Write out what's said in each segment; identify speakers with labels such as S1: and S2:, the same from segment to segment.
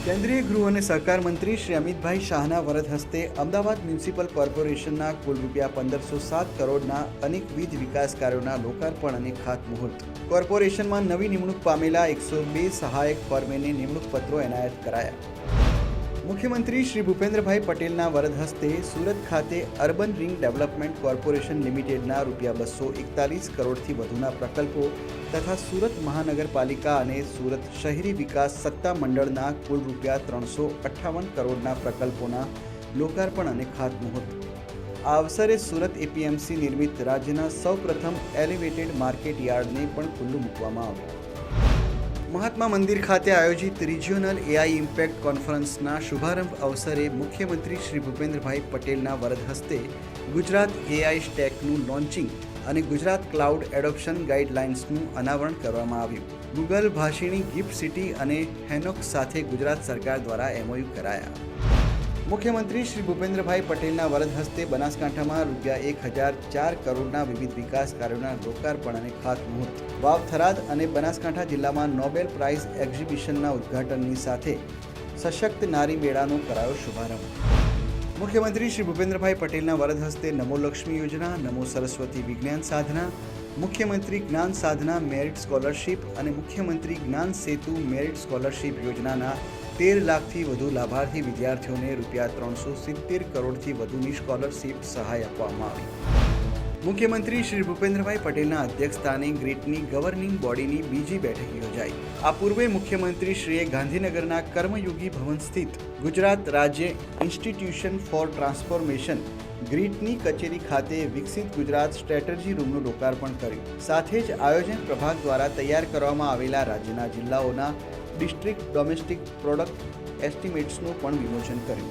S1: કેન્દ્રીય ગૃહ અને સહકાર મંત્રી શ્રી અમિતભાઈ શાહના વરદ હસ્તે અમદાવાદ મ્યુનિસિપલ કોર્પોરેશનના કુલ રૂપિયા 1507 કરોડના અનેકવિધ વિકાસ કાર્યોના લોકાર્પણ અને ખાતમુહૂર્ત. કોર્પોરેશનમાં નવી નિમણૂક પામેલા 102 સહાયક ફોરમેનને નિમણૂક પત્રો એનાયત કરાયા. મુખ્યમંત્રી શ્રી ભૂપેન્દ્રભાઈ પટેલના વરદ હસ્તે સુરત ખાતે અર્બન રિંગ ડેવલપમેન્ટ કોર્પોરેશન લિમિટેડના રૂપિયા 241 કરોડથી વધુના પ્રકલ્પો તથા સુરત મહાનગરપાલિકા અને સુરત શહેરી વિકાસ સત્તા મંડળના કુલ રૂપિયા 358 કરોડના પ્રકલ્પોના લોકાર્પણ અને ખાતમુહૂર્ત. આ અવસરે સુરત એપીએમસી નિર્મિત રાજ્યના સૌપ્રથમ એલિવેટેડ માર્કેટ યાર્ડને પણ ખુલ્લું મૂકવામાં આવ્યું. મહાત્મા મંદિર ખાતે આયોજિત રિજિયોનલ એઆઈ ઇમ્પેક્ટ કોન્ફરન્સના શુભારંભ અવસરે મુખ્યમંત્રી શ્રી ભૂપેન્દ્રભાઈ પટેલના વરદ હસ્તે ગુજરાત એઆઈ સ્ટેકનું લોન્ચિંગ અને ગુજરાત ક્લાઉડ એડોપ્શન ગાઈડલાઇન્સનું અનાવરણ કરવામાં આવ્યું. ગૂગલ ભાષીણી ગિફ્ટ સિટી અને હેનોક સાથે ગુજરાત સરકાર દ્વારા એમઓયુ કરાયા. મુખ્યમંત્રી શ્રી ભૂપેન્દ્રભાઈ પટેલના વરદ હસ્તે બનાસકાંઠામાં રૂપિયા 1004 કરોડના વિવિધ વિકાસ કાર્યોના લોકાર્પણ અને ખાતમુહૂર્ત. વાવ, થરાદ અને બનાસકાંઠા જિલ્લામાં નોબેલ પ્રાઇઝ એક્ઝિબિશનના ઉદ્ઘાટનની સાથે સશક્ત નારી મેળાનો કરાયો શુભારંભ. મુખ્યમંત્રી શ્રી ભૂપેન્દ્રભાઈ પટેલના વરદ હસ્તે નમો લક્ષ્મી યોજના, નમો સરસ્વતી વિજ્ઞાન સાધના, મુખ્યમંત્રી જ્ઞાન સાધના મેરિટ સ્કોલરશીપ અને મુખ્યમંત્રી જ્ઞાન સેતુ મેરિટ સ્કોલરશીપ યોજનાના 13 લાખથી વધુ લાભાર્થી વિદ્યાર્થીઓને રૂપિયા 370 કરોડથી વધુની સ્કોલરશીપ સહાય આપવામાં આવી. મુખ્યમંત્રી શ્રી ભૂપેન્દ્રભાઈ પટેલના અધ્યક્ષસ્થાને ગ્રીટની ગવર્નિંગ બોડીની બીજી બેઠક યોજાઈ. આ પૂર્વે મુખ્યમંત્રી શ્રીએ ગાંધીનગરના કર્મયોગી ભવન સ્થિત ગુજરાત રાજ્ય ઇન્સ્ટિટ્યુશન ફોર ટ્રાન્સફોર્મેશન ગ્રીટની કચેરી ખાતે વિકસિત ગુજરાત સ્ટ્રેટેજી રૂમનું લોકાર્પણ કર્યું. સાથે જ આયોજન પ્રભાગ દ્વારા તૈયાર કરવામાં આવેલા રાજ્યના જિલ્લાઓના ડિસ્ટ્રિક્ટ ડોમેસ્ટિક પ્રોડક્ટ એસ્ટિમેટ્સનું પણ વિમોચન કર્યું.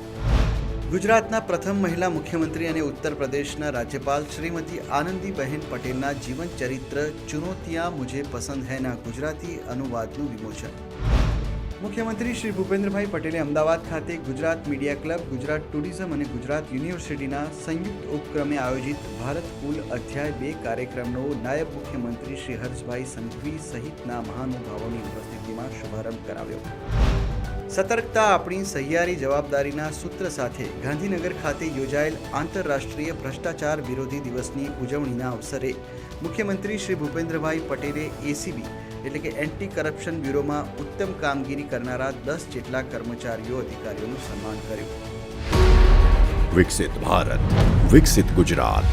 S1: ગુજરાતના પ્રથમ મહિલા મુખ્યમંત્રી અને ઉત્તર પ્રદેશના રાજ્યપાલ શ્રીમતી આનંદીબહેન પટેલના જીવન ચરિત્ર ચુનૌતિયા મુझे પસંદ હૈના ગુજરાતી અનુવાદનું વિમોચન. મુખ્યમંત્રી શ્રી ભૂપેન્દ્રભાઈ પટેલે અમદાવાદ ખાતે Gujarat media club, Gujarat tourism અને ગુજરાત યુનિવર્સિટીના સંયુક્ત ઉપક્રમે આયોજિત ભારત કુલ અધ્યાય 2 કાર્યક્રમનો નાયબ મુખ્યમંત્રી શ્રી હર્ષભાઈ સંઘવી સહિતના મહાનુભાવોની ઉપસ્થિતિમાં શુભારંભ કરાવ્યો. સતર્કતા આપણી સહિયારી જવાબદારીના સૂત્ર સાથે ગાંધીનગર ખાતે યોજાયેલ આંતરરાષ્ટ્રીય ભ્રષ્ટાચાર વિરોધી દિવસની ઉજવણીના અવસરે મુખ્યમંત્રી શ્રી ભૂપેન્દ્રભાઈ પટેલે એસીબી એટલે કે એન્ટી કરપ્શન બ્યુરોમાં ઉત્તમ કામગીરી કરનારા 10 જેટલા કર્મચારીઓ અધિકારીઓનું સન્માન કર્યું.
S2: વિકસિત ભારત, વિકસિત ગુજરાત.